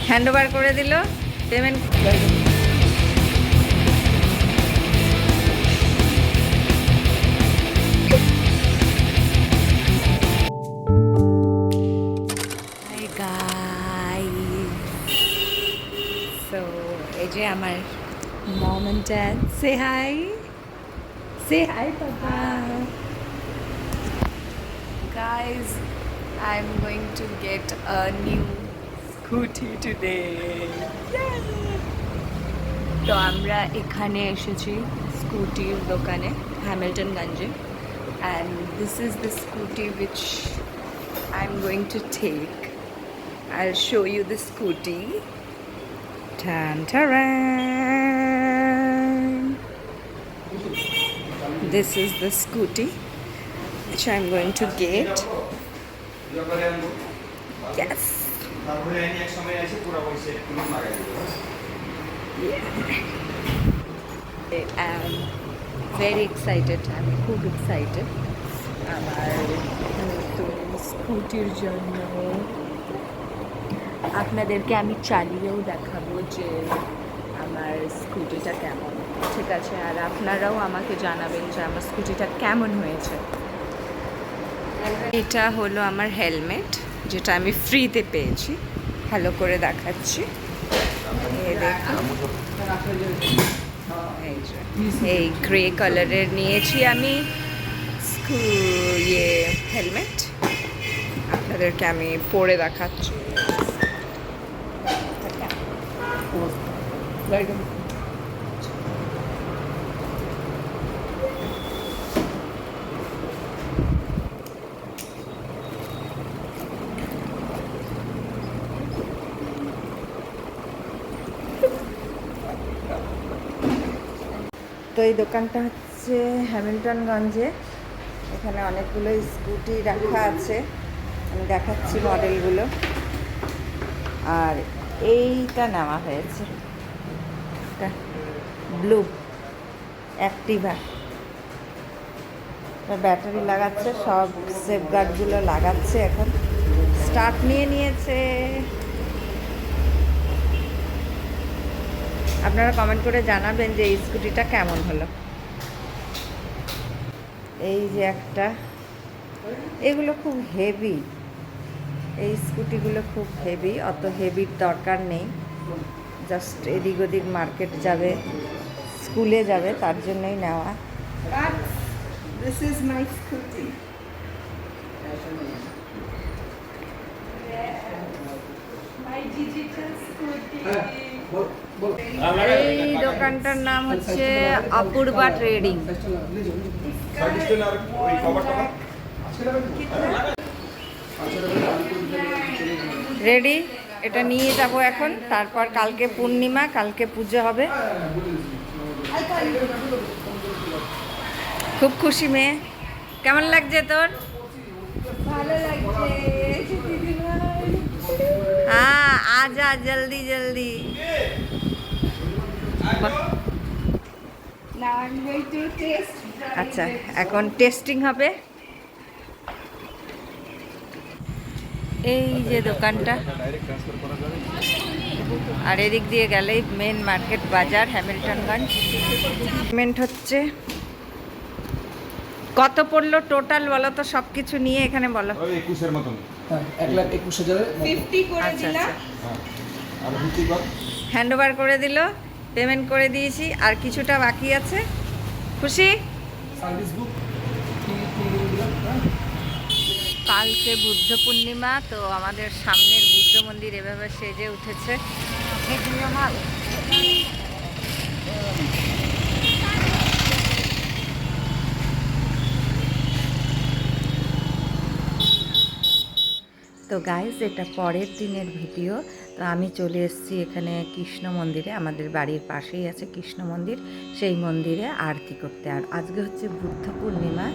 Hand over করে দিল payment. Hi guys, so এই যে আমার mom and dad. Say hi, say hi papa. Guys, I'm going to get a new scooty today. তো আমরা এখানে এসেছি স্কুটির দোকানে হ্যামিল্টনগঞ্জে, and this is the scooty which I'm going to take. I'll show you the scooty. Tan taran. This is the scooty which I'm going to get. Yes. I am very excited. I'm খুব excited আমার নতুন স্কুটির জন্য। আপনাদেরকে আমি চালিয়েও দেখাবো যে আমার স্কুটিটা কেমন, ঠিক আছে? আর আপনারাও আমাকে জানাবেন যে আমার স্কুটিটা কেমন হয়েছে। এটা হলো আমার হেলমেট, যেটা আমি ফ্রিতে পেয়েছি। ভালো করে দেখাচ্ছি, এই গ্রে কালারের নিয়েছি আমি হেলমেট। আপনাদেরকে আমি পরে দেখাচ্ছি। তো এই দোকানটা হচ্ছে হ্যামিল্টনগঞ্জে। এখানে অনেকগুলো স্কুটি রাখা আছে, আমি দেখাচ্ছি মডেলগুলো। আর এইটা নেওয়া হয়েছে, এটা ব্লু অ্যাক্টিভা। ব্যাটারি লাগাচ্ছে, সব সেফগার্ডগুলো লাগাচ্ছে, এখন স্টার্ট নিয়ে নিয়েছে। আপনারা কমেন্ট করে জানাবেন যে এই স্কুটিটা কেমন হলো। এই যে একটা, এগুলো খুব হেভি, এই স্কুটিগুলো খুব হেভি। অত হেভির দরকার নেই, জাস্ট এদিক ওদিক মার্কেট যাবে, স্কুলে যাবে, তার জন্যই নেওয়া। This is my scooty. My digital scooty. এই দোকানটার নাম হচ্ছে অপূর্বা ট্রেডিং। রেডি, এটা নিয়ে যাব এখন। তারপর কালকে পূর্ণিমা, কালকে পুজো হবে। খুব খুশি মেয়ে। কেমন লাগছে তোর? ভালো লাগছে। হ্যাঁ, আজা জলদি জলদি। আচ্ছা, এখন টেস্টিং হবে। এই যে দোকানটা, আর এদিক দিয়ে গেলেই মেন মার্কেট বাজার হ্যামিল্টনগঞ্জ। পেমেন্ট হচ্ছে কত পড়লো টোটাল বলো তো, সব কিছু নিয়ে এখানে বলো। 21 মতন। হ্যাঁ, 1,21,000 50 করে আচ্ছা, দিলাম। আর ভিত্তি কর হ্যান্ড ওভার করে দিল, পেমেন্ট করে দিয়েছি, আর কিছুটা বাকি আছে। খুশি? সার্ভিস বুক কালকে বুদ্ধ পূর্ণিমা, তো আমাদের সামনের বুদ্ধ মন্দির এভাবে সেজে উঠেছে। তো গাইজ, এটা পরের দিনের ভিডিও। তো আমি চলে এসেছি এখানে কৃষ্ণ মন্দিরে, আমাদের বাড়ির পাশেই আছে কৃষ্ণ মন্দির, সেই মন্দিরে আরতি করতে। আর আজকে হচ্ছে বুদ্ধ পূর্ণিমা,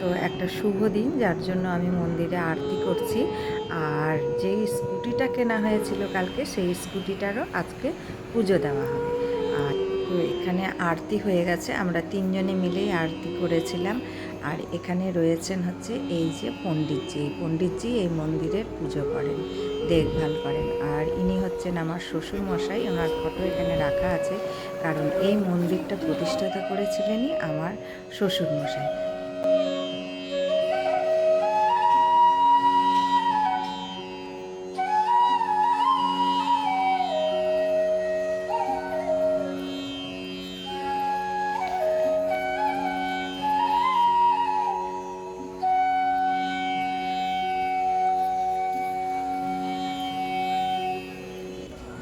তো একটা শুভ দিন, যার জন্য আমি মন্দিরে আরতি করছি। আর যেই স্কুটিটা কেনা হয়েছিল কালকে, সেই স্কুটিটারও আজকে পুজো দেওয়া হবে। আর তো এখানে আরতি হয়ে গেছে, আমরা তিনজনে মিলেই আরতি করেছিলাম। আর এখানে রয়েছেন হচ্ছে এই যে পণ্ডিতজি, এই পণ্ডিতজি এই মন্দিরের পুজো করেন, দেখভাল করেন। আর ইনি হচ্ছেন আমার শ্বশুরমশাই, ওনার ফটো এখানে রাখা আছে, কারণ এই মন্দিরটা প্রতিষ্ঠাতা করেছিলেনই আমার শ্বশুরমশাই।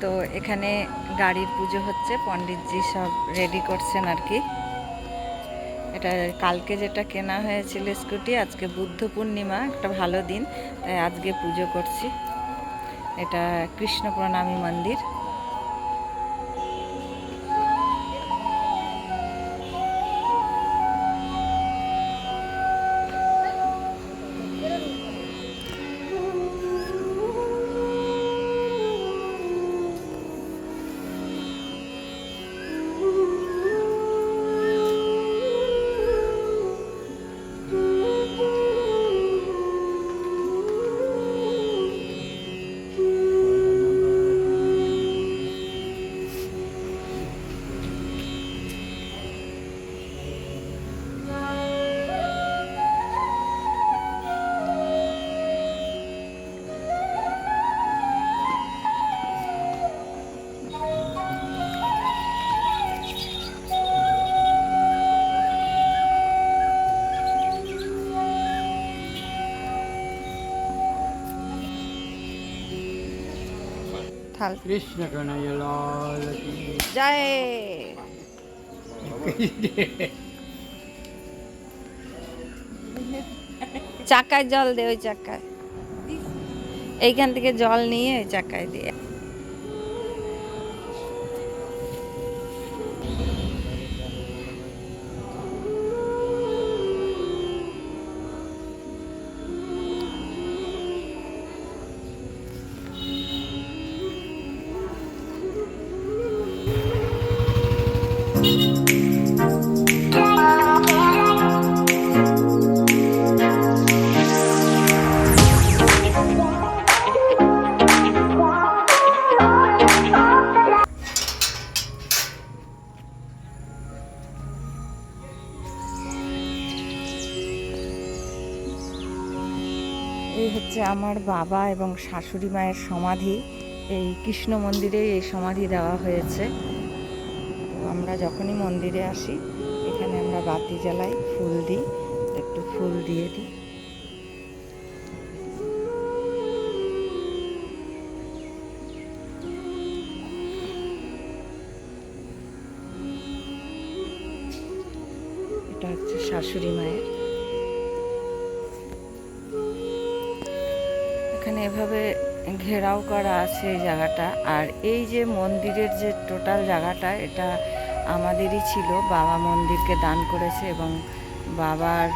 তো এখানে গাড়ির পুজো হচ্ছে, পণ্ডিতজি সব রেডি করছেন আর কি। এটা কালকে যেটা কেনা হয়েছিল স্কুটি, আজকে বুদ্ধ পূর্ণিমা, একটা ভালো দিন, তাই আজকে পুজো করছি। এটা কৃষ্ণ প্রণামী মন্দির। থাল कृष्ण कन्हैया लाल की জয়। চাকায় জল দে, ওই চাকায়, এইখান থেকে জল নিয়ে ওই চাকায় দিয়ে। এই হচ্ছে আমার বাবা এবং শাশুড়ি মায়ের সমাধি। এই কৃষ্ণ মন্দিরে এই সমাধি দেওয়া হয়েছে। তো আমরা যখনই মন্দিরে আসি, এখানে আমরা বাতি জ্বালাই, ফুল দিই, একটু ফুল দিয়ে দিই। এটা হচ্ছে শাশুড়ি মায়ের। এখানে এভাবে ঘেরাও করা আছে এই জায়গাটা। আর এই যে মন্দিরের যে টোটাল জায়গাটা, এটা আমাদেরই ছিল, বাবা মন্দিরকে দান করেছে এবং বাবার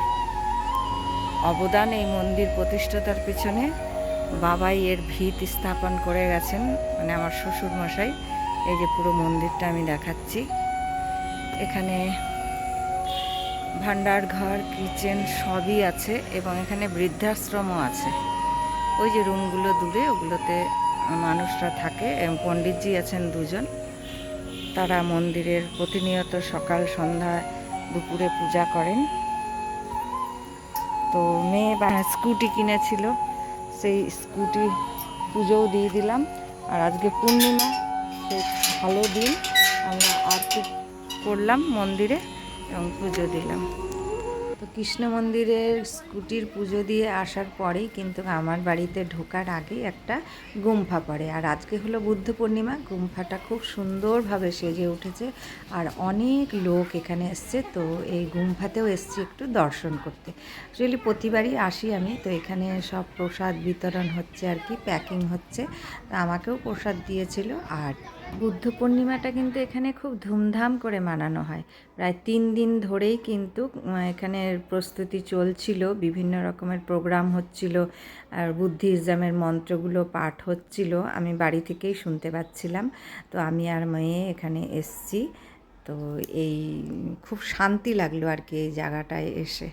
অবদান এই মন্দির প্রতিষ্ঠাতার পিছনে। বাবাই এর ভিত স্থাপন করে গেছেন, মানে আমার শ্বশুর মশাই। এই যে পুরো মন্দিরটা আমি দেখাচ্ছি। এখানে ভান্ডার ঘর, কিচেন সবই আছে এবং এখানে বৃদ্ধাশ্রমও আছে। ওই যে রুমগুলো দূরে, ওগুলোতে মানুষরা থাকে এবং পণ্ডিতজি আছেন দুজন। তারা মন্দিরের প্রতিনিয়ত সকাল সন্ধ্যা দুপুরে পূজা করেন। তো মেয়ে স্কুটি কিনেছিল, সেই স্কুটি পুজোও দিয়ে দিলাম। আর আজকে পূর্ণিমা, সেই ভালো দিন, আমরা আরতি করলাম মন্দিরে এবং পুজো দিলাম। তো কৃষ্ণ মন্দিরের স্কুটির পুজো দিয়ে আসার পরেই কিন্তু আমার বাড়িতে ঢোকার আগে একটা গুম্ফা পড়ে। আর আজকে হলো বুদ্ধ পূর্ণিমা, গুম্ফাটা খুব সুন্দরভাবে সেজে উঠেছে আর অনেক লোক এখানে এসছে। তো এই গুম্ফাতেও এসছি একটু দর্শন করতে। অ্যাকচুয়ালি প্রতিবারই আসি আমি। তো এখানে সব প্রসাদ বিতরণ হচ্ছে আর কি, প্যাকিং হচ্ছে। আমাকেও প্রসাদ দিয়েছিল। আর বুদ্ধ পূর্ণিমাটা কিন্তু এখানে খুব ধুমধাম করে মানানো হয়। প্রায় 3 দিন ধরেই কিন্তু এখানে প্রস্তুতি চলছিল, বিভিন্ন রকমের প্রোগ্রাম হচ্ছিল আর বুদ্ধিজমের মন্ত্রগুলো পাঠ হচ্ছিল। আমি বাড়ি থেকেই শুনতে পাচ্ছিলাম। তো আমি আর মেয়ে এখানে এসছি। তো এই খুব শান্তি লাগলো আর কি এই জায়গাটায় এসে।